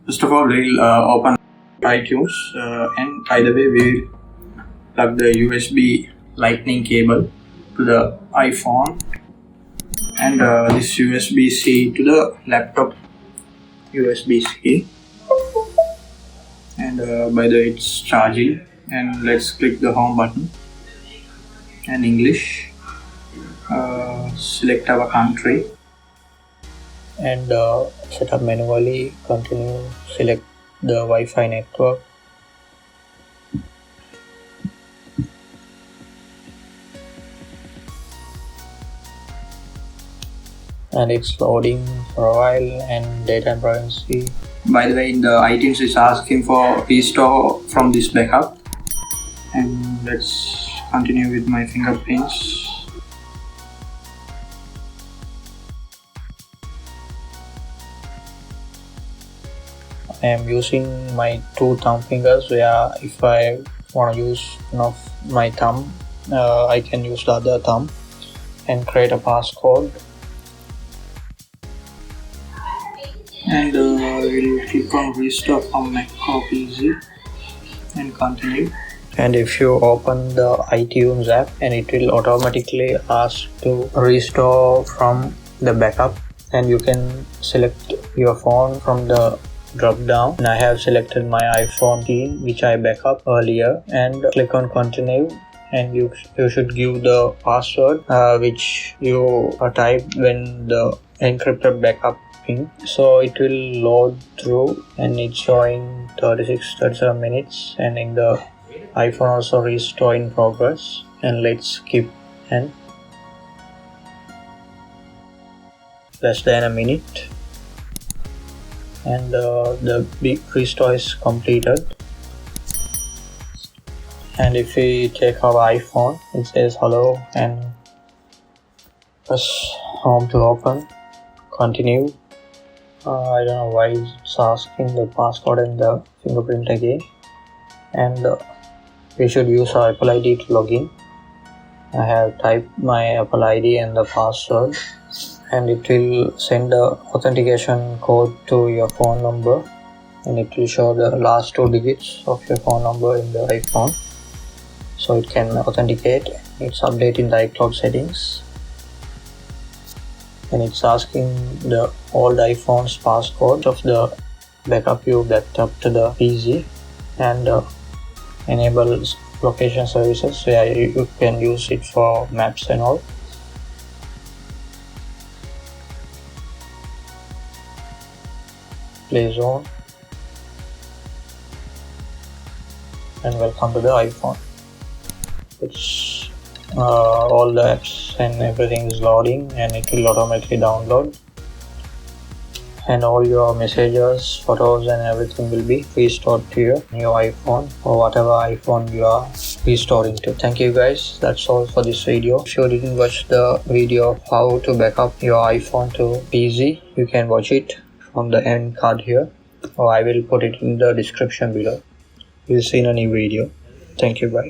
First of all, we'll open iTunes and either way we'll plug the USB lightning cable to the iPhone and this USB-C to the laptop USB-C, and by the way it's charging. And let's click the home button and English, select our country and set up manually, continue, select the Wi-Fi network. And it's loading for a while, and data and privacy. By the way, in the iTunes it's asking for restore from this backup, and let's continue with my fingerprints. I am using my two thumb fingers, where if I want to use one of my thumb, I can use the other thumb and create a passcode. And we'll click on restore from Mac or PC and continue. And if you open the iTunes app, and it will automatically ask to restore from the backup, and you can select your phone from the drop down. And I have selected my iPhone 13, which I backup earlier, and click on continue. And you should give the password which you typed when the encrypted backup. So it will load through, and it's showing 36-37 minutes, and in the iPhone also restore in progress. And let's skip and less than a minute, and the big restore is completed. And if we take our iPhone, it says hello, and press home to open, continue. I don't know why it's asking the passcode and the fingerprint again, and we should use our Apple ID to log in. I have typed my Apple ID and the password, and it will send the authentication code to your phone number, and it will show the last 2 digits of your phone number in the iPhone, so it can authenticate. It's updating the iCloud settings, and it's asking the old iPhone's passcode of the backup you backed up to the PC, and enable location services, where you can use it for maps and all. Play zone, and welcome to the iPhone. It's all the apps and everything is loading, and it will automatically download, and all your messages, photos and everything will be restored to your new iPhone, or whatever iPhone you are restoring to. Thank you guys, that's all for this video. If you didn't watch the video of how to backup your iPhone to PC, you can watch it from the end card here, or I will put it in the description below. We'll see in a new video. Thank you, bye.